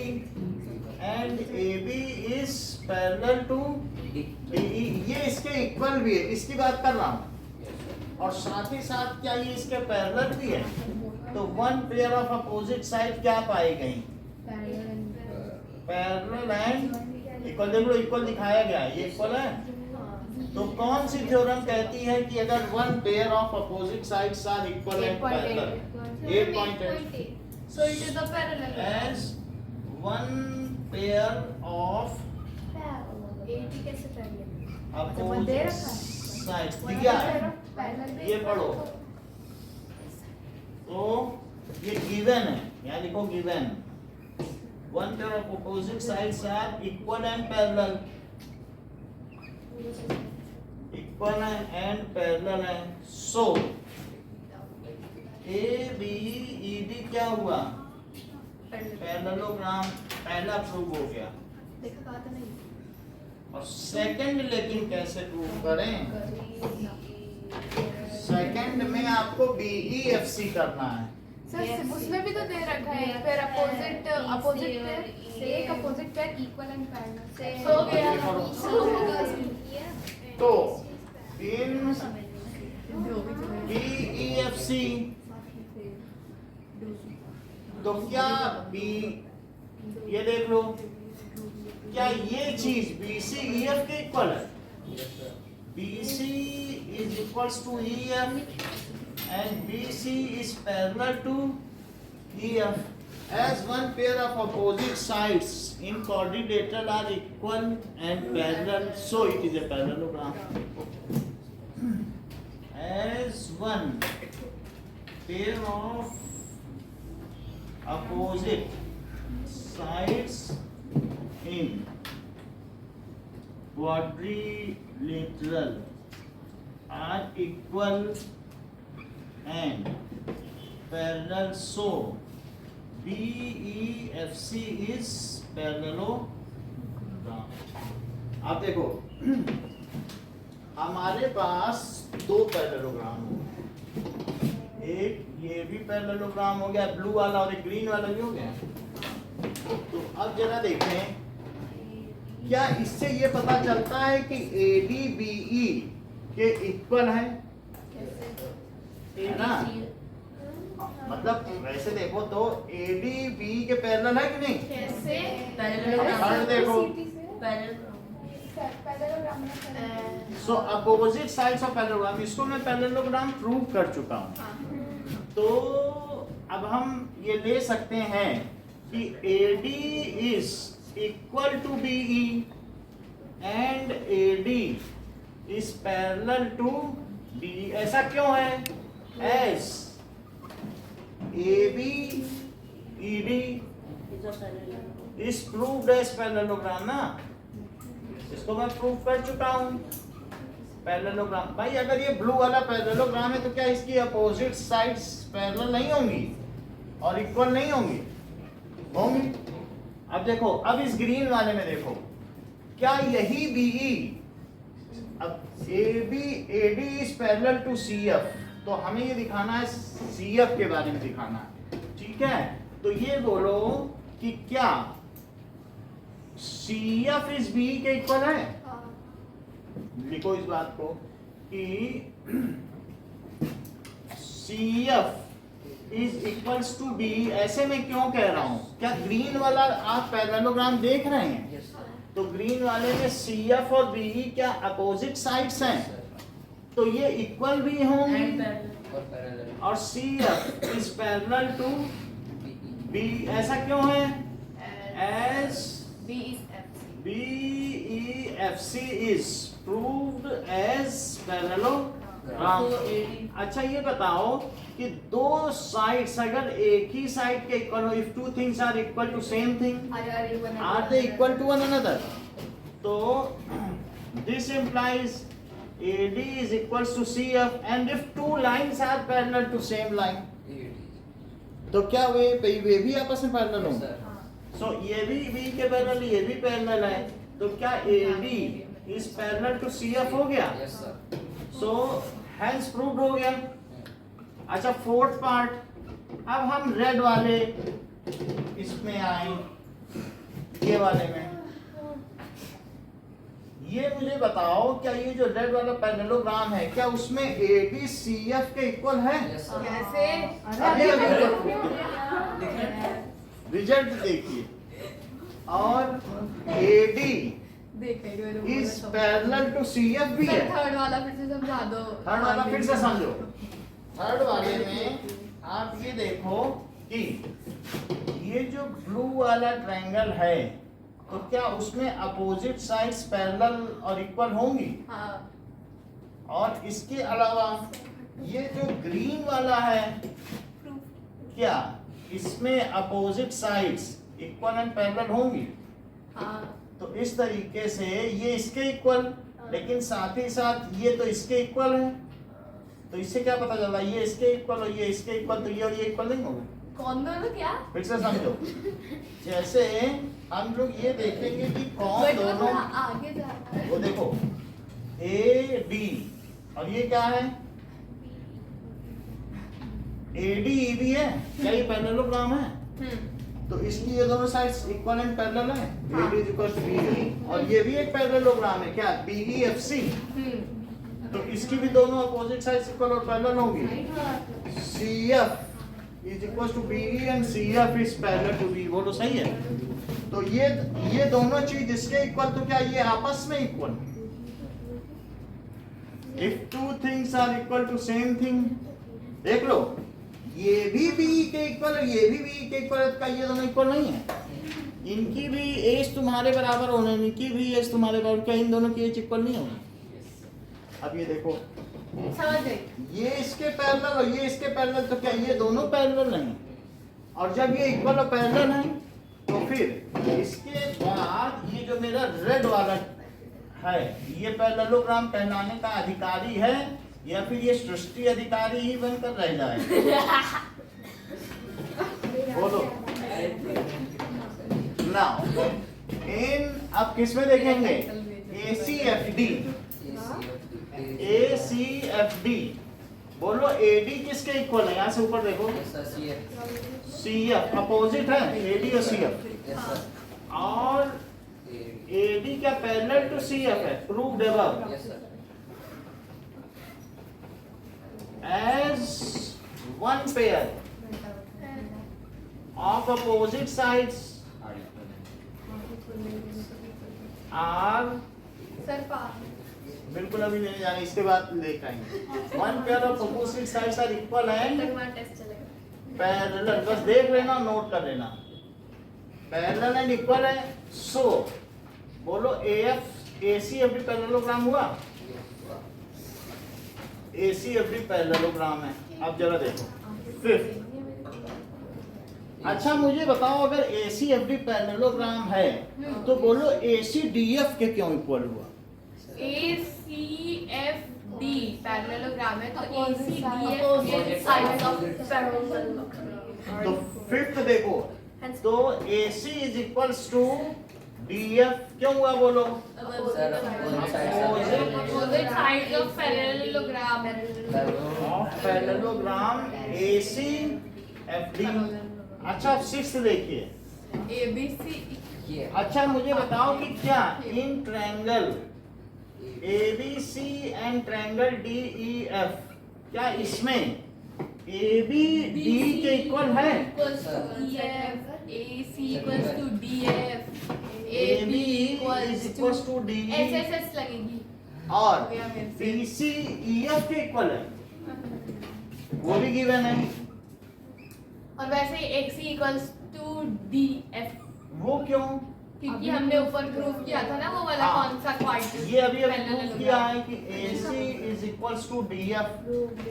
and AB is parallel to DE. ये इसके इक्वल भी है, इसकी बात कर रहा हूँ. और साथ ही साथ क्या ये इसके पैरेलल भी है? तो one pair of opposite side क्या पाई गई? Parallel and equal. देखो इक्वल दिखाया गया है, ये इक्वल है. तो कौन सी थ्योरम कहती है कि अगर one pair of opposite sides are equal and parallel? 8.8. So it is a parallel. As one pair of opposite sides दिया है. ये पढ़ो. तो ये गिवन है, यहाँ लिखो given. One pair of opposite sides are equal and parallel. Equal and parallel है. So ABED क्या हुआ? पैरेललोग्राम पहला प्रूव हो गया. देखा कहा था नहीं. और सेकंड लेकिन कैसे प्रूव करें? सेकंड में आपको BEFC करना है. सर उसमें भी तो दे रखा है फिर अपोजिट पेयर, एक opposite pair equal and parallel. So गया. तो इन BEFC तो क्या B, ये देख लो, क्या ये चीज BC EF के इक्वल है? BC is equals to EF and BC is parallel to EF. As one pair of opposite sides in quadrilateral are equal and parallel, so it is a parallelogram. As one pair of opposite sides in quadrilateral are equal and parallel, so BEFC is parallelogram. अब देखो हमारे पास दो parallelogram हो गए, एक ये भी parallelogram हो गया ब्लू वाला और एक ग्रीन वाला भी हो गया। तो अब जरा देखें क्या इससे ये पता चलता है कि ADBE के इक्वल है ना? मतलब वैसे देखो तो ADBE के पैरेलल है कि नहीं? कैसे? और देखो सो अपोजिट साइड्स ऑफ पैरेललोग्राम, इसको मैं पैरेललोग्राम प्रूव कर चुका हूँ। तो अब हम ये ले सकते हैं कि AD is equal to BE and AD is parallel to BE। ऐसा क्यों है? As AB ED is proved as parallelogram ना, इसको मैं प्रूव कर चुका हूँ। पैरेललोग्राम भाई अगर ये ब्लू वाला पैरेललोग्राम है तो क्या इसकी अपोजिट साइड्स पैरेलल नहीं होंगी और इक्वल नहीं होंगी? होंगी। अब देखो अब इस ग्रीन वाले में देखो क्या यही BE, अब AB AD is parallel to CF, तो हमें ये दिखाना है CF के बारे में दिखाना है, ठीक है? तो ये बोलो कि क्या CF इज BE के इक्वल है? लिखो इस बात को कि CF is equals to BE। ऐसे में क्यों कह रहा हूं? क्या ग्रीन वाला आप पैरेललोग्राम देख रहे हैं? तो ग्रीन वाले में CF और BE क्या अपोजिट साइड्स हैं, तो ये इक्वल भी होंगे और CF is parallel to BE। ऐसा क्यों है? As BEFC is proved as parallelogram। अच्छा ये बताओ कि दो साइड्स अगर एक ही साइड के इक्वल हो, if two things are equal to same thing, are they equal to one another? तो this implies AD is equals to CF and if two lines are parallel to same line, तो क्या वे भी आपस में parallel होंगे? सो ये भी B के पैरेलल, ये भी पैरेलल है, तो क्या AD is parallel to CF हो गया? सो हेंस प्रूव्ड हो गया। अच्छा फोर्थ पार्ट, अब हम रेड वाले इसमें आए, ये वाले में ये मुझे बताओ क्या ये जो रेड वाला पैरेललोग्राम है क्या उसमें AD CF के इक्वल है? कैसे? रिजल्ट देखिए, और AD is parallel to CF भी है। थर्ड वाला फिर से समझा दो। थर्ड वाला फिर से समझो। थर्ड वाले में आप ये देखो कि ये जो ब्लू वाला ट्रायंगल है तो क्या उसमें अपोजिट साइड्स पैरेलल और इक्वल होंगी? हाँ। और इसके अलावा ये जो ग्रीन वाला है क्या इसमें opposite sides equal and parallel होंगी? हाँ। तो इस तरीके से ये इसके इक्वल, लेकिन साथ ही साथ ये तो इसके इक्वल है, तो इससे क्या पता चला ये इसके इक्वल और ये इसके इक्वल, तो ये और ये इक्वल नहीं होगा। कौन दोनों क्या? फिर से समझो, जैसे हम लोग ये देखेंगे कि कौन दोनों आगे जाता है। वो देखो AD और ये क्या है? AD EB है, क्या ये पैरेललोग्राम है? तो इसकी ये दोनों साइड्स इक्वल एंड पैरेलल है, AD is equal to BE, और ये भी एक पैरेललोग्राम है क्या? BEFC। तो इसकी भी दोनों अपोजिट साइड्स इक्वल और पैरेलल होंगी। CF is equal to BE and CF is parallel to BE। बोलो सही है? तो ये दोनों चीज इसके इक्वल, तो क्या ये आपस में equal? If two things are equal to same thing, देख लो ये भी BE के इक्वल और ये भी BE के इक्वल, का ये दोनों इक्वल नहीं है? इनकी भी एज तुम्हारे बराबर होने, इनकी भी एज तुम्हारे बराबर, क्या इन दोनों की एज इक्वल नहीं होगी? अब ये देखो समझ गई। ये इसके पैरेलल और ये इसके पैरेलल, तो क्या ये दोनों पैरेलल नहीं? और जब ये इक्वल और पैरेलल है तो फिर इसके बाद ये जो मेरा रेड वाला है ये पैरेललोग्राम कहलाने का अधिकारी है या फिर ये सृष्टि अधिकारी ही बनकर रह जाए? बोलो। नाउ इन अब किस में देखेंगे? ACFD। ACFD बोलो AD किसके इक्वल है? यहाँ से ऊपर देखो, CF अपोजिट है AD और CF, और AD क्या पैरेलल टू CF है? Proved above as one pair of opposite sides are, sir पा बिल्कुल अभी नहीं जाने, इसके बाद लेकर आएंगे। One pair of opposite sides are equal and हमारा टेस्ट चलेगा। पैरेलल, बस देख लेना, नोट कर लेना, पैरेलल एंड इक्वल है। सो बोलो ACFD पैरेललोग्राम हुआ? ACFD पैरेललोग्राम है। अब जरा देखो फिफ्थ। अच्छा मुझे बताओ, अगर ACFD पैरेललोग्राम है तो बोलो ACDF के क्यों इक्वल हुआ? ACFD पैरेललोग्राम है तो ACDF Opposite साइड्स ऑफ तो फिफ्थ देखो, तो AC is equals to DF क्यों हुआ बोलो? Opposite sides of parallelogram of parallelogram ACFD। अच्छा अब सिक्स्थ देखिए। ABC। अच्छा मुझे बताओ कि क्या in triangle ABC and triangle DEF, क्या इसमें AB D के इक्वल है? AC equals to DF, AB is equals to D SSS लगेगी और BC EF के इक्वल है, वो भी गिवन है। और वैसे AC equals to DF, वो क्यों? क्योंकि हमने ऊपर प्रूव किया था ना वो वाला हाँ। कौन सा क्वाड्रेंट, ये अभी प्रूव किया है कि AC is equals to DF,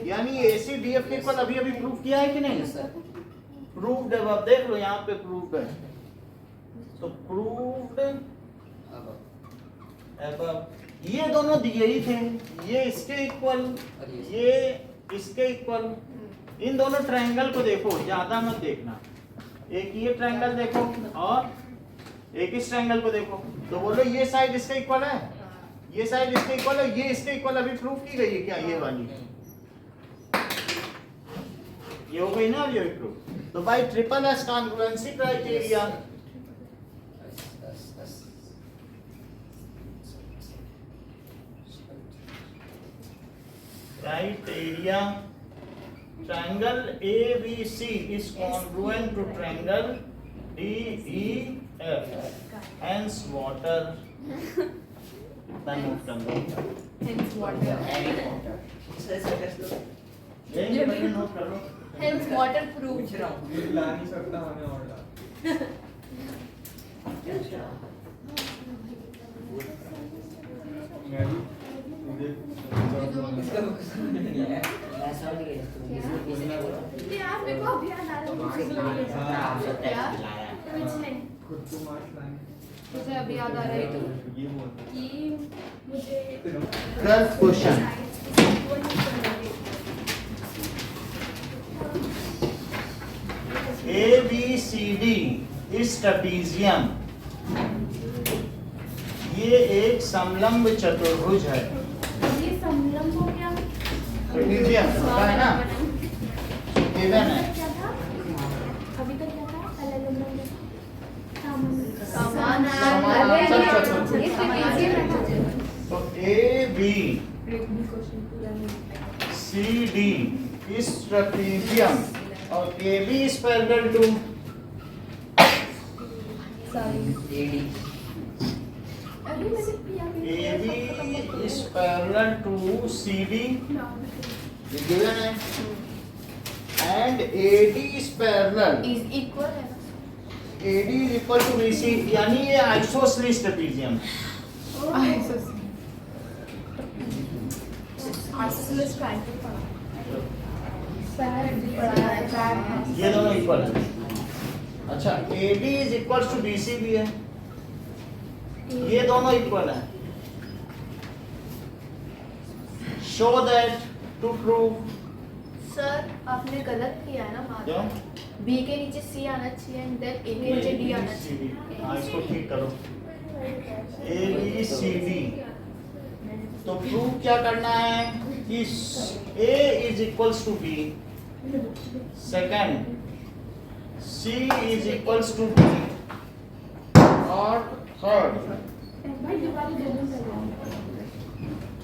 यानी AC DF के इक्वल अभी प्रूव किया है कि नहीं? प्रूव्ड है, अब देख लो यहाँ पे प्रूव्ड है, तो प्रूव्ड अब ये दोनों दिए ही थे, ये इसके इक्वल, ये इसके इक्वल। इन दोनों ट्रायंगल को देखो, ज्यादा मत देखना, एक ये ट्रायंगल देखो और एक इस ट्रायंगल को देखो, तो बोलो ये साइड इसके इक्वल है, ये साइड इसके इक्वल है, ये इसके इक्वल अभी प्रूव की गई है क्या? ये वाली ये हो गई ना ये प्रूफ। तो bye triple S congruency criteria triangle ABC is congruent to triangle DEF, hence water। Note कर लो, hence water, ये पहले नोट कर लो। hence water proof। ला नहीं सकता हमें और ला। यार मेरे को अभी याद आ रहा है कुछ नहीं, खुद को मार्क्स लाने। मुझे अभी याद आ रहा है ये बोल। कि मुझे 12th क्वेश्चन, ABCD इस ट्रेपीजियम, ये एक समलंब चतुर्भुज है। ये समलंब हो गया, ट्रेपीजियम होता है ना, गिवन है। क्या था अभी तक? क्या था पहले नंबर? तो AB CD इस ट्रेपीजियम और AB is parallel to AB is parallel to CD, ये given है, and AD is parallel, is equal है ना? AD is equal to BC, यानी ये आइसोसेलेस ट्रेपीजियम है। आइसोसेलेस ट्रायंगल ये दोनों इक्वल है। अच्छा AD is equal to BC भी है, ये दोनों इक्वल है। Show that to prove. Sir आपने गलत किया है ना क्यों? मार्क। बी के नीचे सी आना चाहिए एंड देन ए के नीचे डी आना चाहिए। हाँ, इसको ठीक करो। A B C D. तो प्रूव क्या करना है कि A is equals to B, second C is equals to B, और third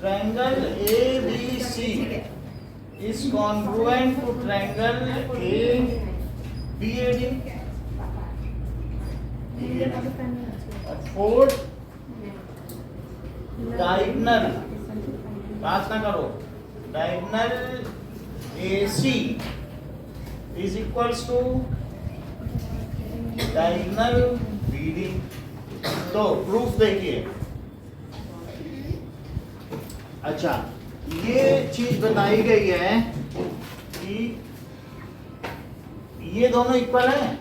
triangle ABC is congruent to triangle ABAD, और fourth diagonal, बात ना करो, diagonal AC is equals to diagonal BD। तो प्रूफ देखिए। अच्छा, ये चीज बताई गई है कि ये दोनों इक्वल हैं,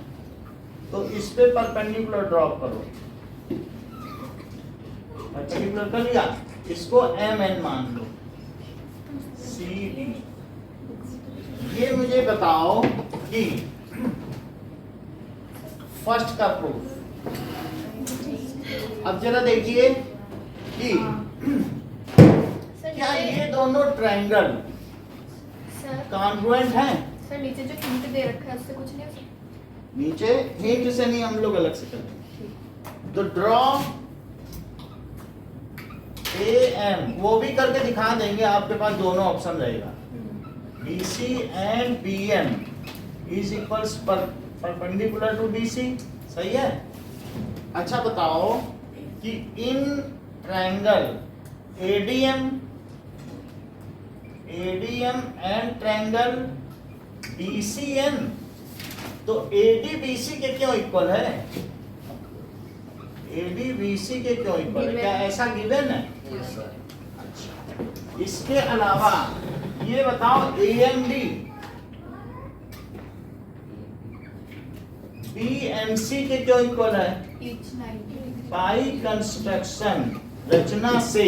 तो इस पे परपेंडिकुलर ड्रॉप करो। परपेंडिकुलर कर लिया, इसको MN मान लो, CD। ये मुझे बताओ कि फर्स्ट का प्रूफ। अब जरा देखिए कि क्या ये दोनों ट्रायंगल सर कॉन्ग्रुएंट हैं? सर नीचे जो हिंट दे रखा है उससे कुछ नहीं हो सकता। नीचे हिंट से नहीं, हम लोग अलग से करेंगे। तो ड्रॉ AM, वो भी करके दिखा देंगे, आपके पास दोनों ऑप्शन रहेगा। BC and BM is equals perpendicular to BC, सही है। अच्छा बताओ कि इन triangle ADM and triangle BCN, तो AD BC के क्यों इक्वल है? AD BC के क्यों इक्वल है? क्या ऐसा गिवन है? Yes, sir. अच्छा, इसके अलावा ये बताओ AMD BMC के क्यों इक्वल है? ईच 90 पाई कंस्ट्रक्शन रचना से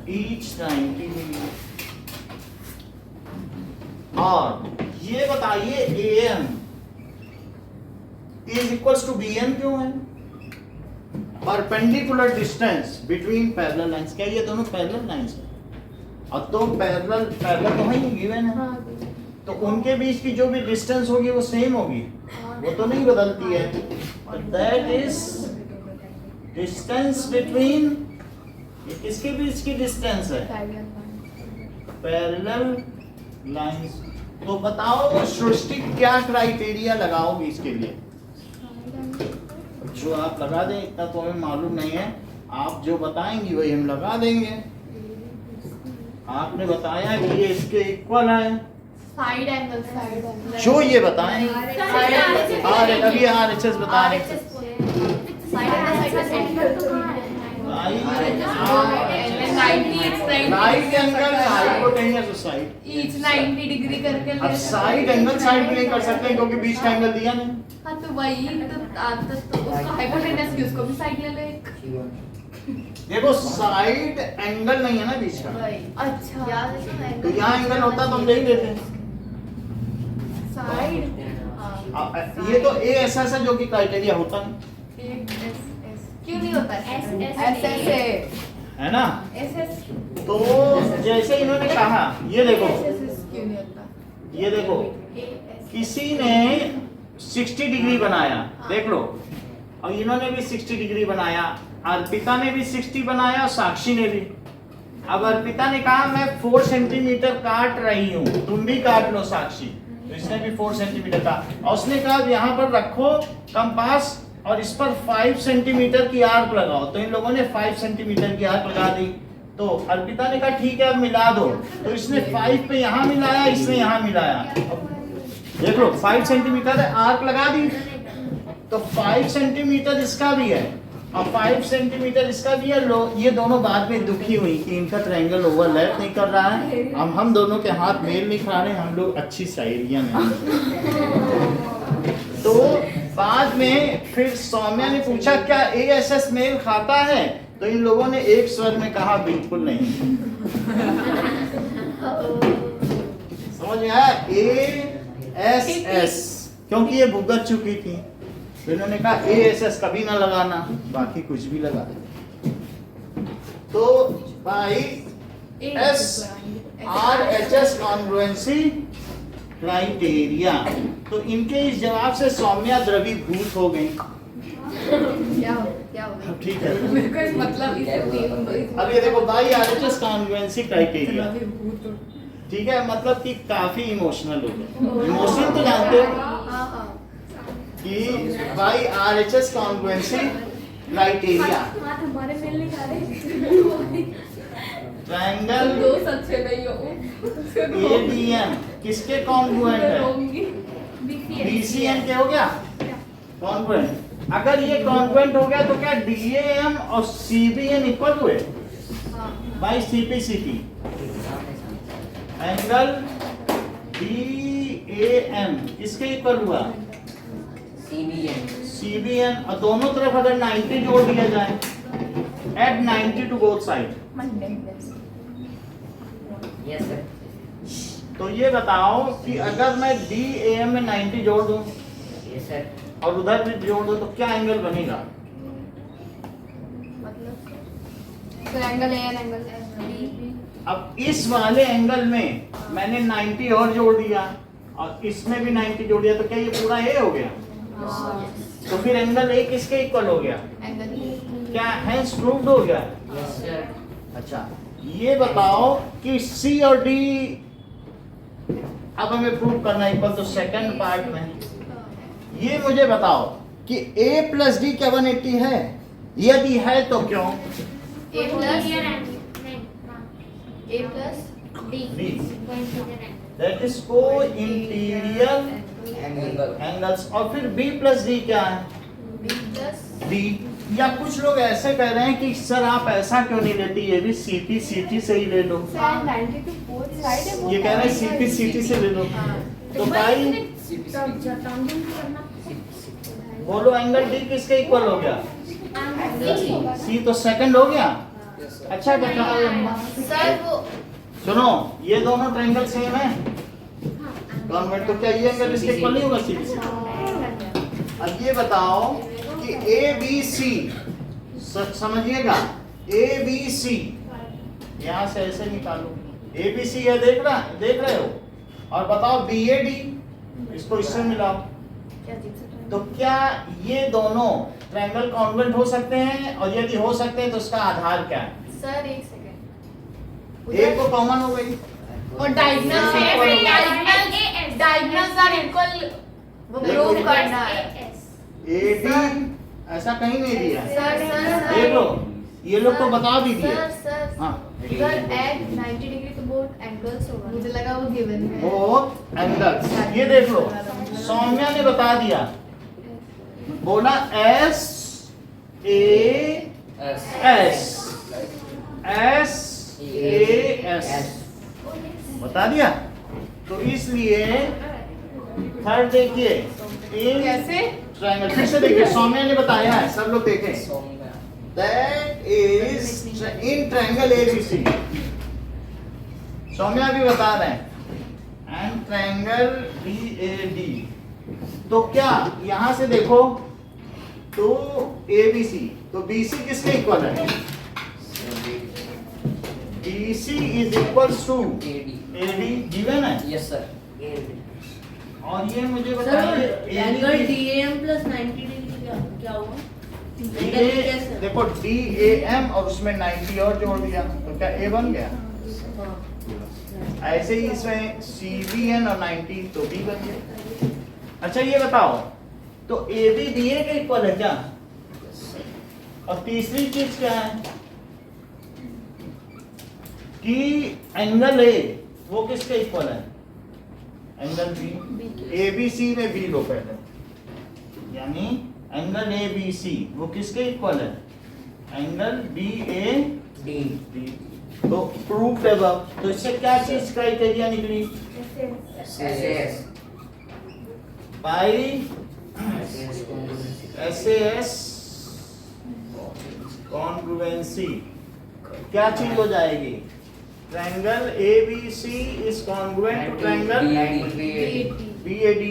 ईच 90 डिग्री। और ये बताइए AM is equals to BN क्यों है? Perpendicular distance between parallel lines. क्या ये दोनों पैरेलल लाइंस है? और तो पैरेलल तो है ही, गिवन है। हाँ तो उनके बीच की जो भी डिस्टेंस होगी वो सेम होगी, वो तो नहीं बदलती है। दैट इज डिस्टेंस बिटवीन, ये किसके बीच की डिस्टेंस है? Parallel lines. तो बताओ सृष्टि क्या क्राइटेरिया लगाओगी इसके लिए? जो आप लगा दें, इतना तो हमें मालूम नहीं है, आप जो बताएंगी वही हम लगा देंगे। आपने बताया कि ये इसके इक्वल है, साइड एंगल जो ये बताएं। अभी RHS बता रहे हैं। Right angle hypotenuse side, each 90 degree करके अब साइड एंगल साइड भी नहीं कर सकते क्योंकि बीच का एंगल दिया नहीं। हाँ तो वही तो उसको हाइपोटेन्यूस की उसको भी साइड ले लो एक। देखो साइड एंगल नहीं है ना बीच का, अच्छा तो यहाँ एंगल होता तो हम ले ही लेते। साइड ये तो ASS है जो कि क्राइटेरिया होता नहीं, क्यों नहीं होता है ना। SS तो जैसे इन्होंने कहा, ये देखो, क्यों नहीं होता? ये देखो, किसी ने 60 डिग्री बनाया, देख लो, और इन्होंने भी 60 डिग्री बनाया, अर्पिता ने भी 60 बनाया और साक्षी ने भी। अब अर्पिता ने कहा मैं 4 सेंटीमीटर काट रही हूँ, तुम भी काट लो साक्षी, तो इसने भी 4 सेंटीमीटर का, और उसने कहा यहाँ पर रखो कंपास और इस पर 5 सेंटीमीटर की आर्क लगाओ, तो इन लोगों ने 5 सेंटीमीटर की आर्क लगा दी। तो अर्पिता ने कहा ठीक है अब मिला दो, तो इसने 5 पे यहाँ मिलाया, इसने यहाँ मिलाया, देख लो 5 सेंटीमीटर आर्क लगा दी, तो 5 सेंटीमीटर इसका भी है और 5 सेंटीमीटर इसका भी है। ये दोनों बाद में दुखी हुई कि इनका ट्रायंगल ओवरलैप नहीं कर रहा है, हम दोनों के हाथ मेल नहीं खा रहे, हम लोग अच्छी सहेलियां हैं। तो बाद में फिर सौम्या ने पूछा क्या ASS मेल खाता है, तो इन लोगों ने एक स्वर में कहा बिल्कुल नहीं। समझ में आया? ASS, क्योंकि ये भुगत चुकी थी, तो इन्होंने कहा ASS कभी ना लगाना, बाकी कुछ भी लगा दे। तो भाई SRHS कॉन्ग्रुएंसी क्राइटेरिया, तो इनके इस जवाब से सौम्या द्रवीभूत हो गई। क्या हो ठीक है, मतलब अब ये देखो बाई RHS कॉन्ग्रुएंसी क्राइटेरिया, ठीक है, मतलब कि काफी इमोशनल हो गए। इमोशन तो जानते हो कि बाई RHS कॉन्ग्रुएंसी क्राइटेरिया, हमारे मेल नहीं खा रहे ट्रायंगल दो सच्चे नहीं हो ADM किसके कॉन्ग्रुएंट है? BCN के हो गया कॉन्ग्रुएंट। अगर ये कॉन्ग्रुएंट हो गया तो क्या DAM और CBN इक्वल हुए बाई CPCT? एंगल DAM किसके इक्वल हुआ? CBN, और दोनों तरफ अगर 90 जोड़ दिया जाए, add 90 to both side, Yes, sir. तो ये बताओ कि अगर मैं DAM में 90 जोड़ दूं Yes, sir. और उधर भी जोड़ दूं तो क्या एंगल बनेगा? तो एंगल ए एंगल बी। अब इस वाले एंगल में मैंने 90 और जोड़ दिया और इसमें भी 90 जोड़ दिया, तो क्या ये पूरा ए हो गया? तो फिर एंगल ए किसके इक्वल हो गया? एंगल क्या हेंस प्रूव्ड हो गया? Yes, sir. अच्छा, ये बताओ कि C और D अब हमें प्रूव करना है इक्वल, तो सेकंड पार्ट में ये मुझे बताओ कि A प्लस D क्या 180 है? यदि है तो क्यों? ए plus D, that is co-interior angles, और फिर B प्लस D क्या है? D, या कुछ लोग ऐसे कह रहे हैं कि सर आप ऐसा क्यों नहीं लेती, ये भी CP/CT से ही ले लो। ये कह रहे हैं CP/CT से ले लो, तो भाई बोलो एंगल D किसके इक्वल हो गया? C तो सेकंड हो गया। अच्छा बताओ सर वो सुनो, ये दोनों ट्रायंगल सेम है कॉन्वेंट, तो क्या ये एंगल इसके इक्वल नहीं होगा CP से? अब ये बताओ कि ABC, समझिएगा ABC यहाँ से ऐसे निकालो, ABC है, देख रहे हो, और बताओ BAD, इसको इससे मिलाओ, तो क्या ये दोनों ट्रायंगल कॉन्वेंट हो सकते हैं? और यदि हो सकते हैं तो उसका आधार क्या है? सर एक सेकंड, एक को कॉमन हो गई और डायगोनल आर इक्वल, वो प्रूव करना है। AD ऐसा कहीं नहीं दिया है। सर देख लो, ये लोग तो बता भी दिए। सर हाँ, इधर एट 90 डिग्री तो बोथ एंगल्स होगा, मुझे लगा वो गिवन है। बोथ एंगल्स, ये देख लो, सौम्या ने बता दिया, बोला S A S बता दिया, तो इसलिए थर्ड देखिए कैसे? ट्रायंगल, फिर से देखिए, सौम्या ने बताया है, सब लोग देखें, that is in triangle ABC, Saumya भी बता रहे हैं, and triangle BAD, तो क्या यहां से देखो तो ABC, तो BC किसके इक्वल है? BC is equals to AD, given है। Yes, sir. और ये मुझे बताइए एंगल DAM प्लस 90 डिग्री क्या हुआ? ये देखो DAM और उसमें 90 और जोड़ दिया, तो क्या A बन गया? ऐसे ही इसमें CBN और 90 तो B बन गया। अच्छा ये बताओ, तो AB DA के इक्वल है क्या? और तीसरी चीज क्या है कि एंगल A वो किसके इक्वल है? एंगल B, ABC में B लो पहले, यानी एंगल ABC वो किसके इक्वल है? एंगल BAD, तो प्रूफ है अब, तो इससे क्या चीज क्राइटेरिया निकली? Yes. बाई SAS कॉन्ग्रुएंसी क्या चीज हो जाएगी? Triangle ABC is congruent to triangle BAD।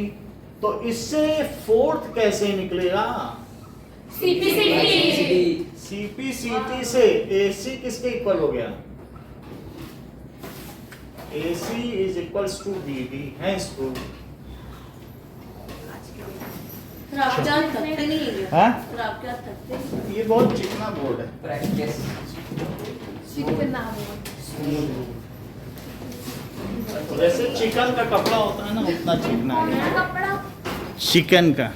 तो इससे फोर्थ कैसे निकलेगा? CPCT से AC किसके इक्वल हो गया? AC is equals to BD है इसको। सर आप क्या थकते नहीं है हाँ? सर आप क्या थकते नहीं? ये बहुत चिकना बोर्ड है। प्रैक्टिस चिकना वो जैसे चिकन का कपड़ा होता है ना, उतना चिकना है कपड़ा चिकन का।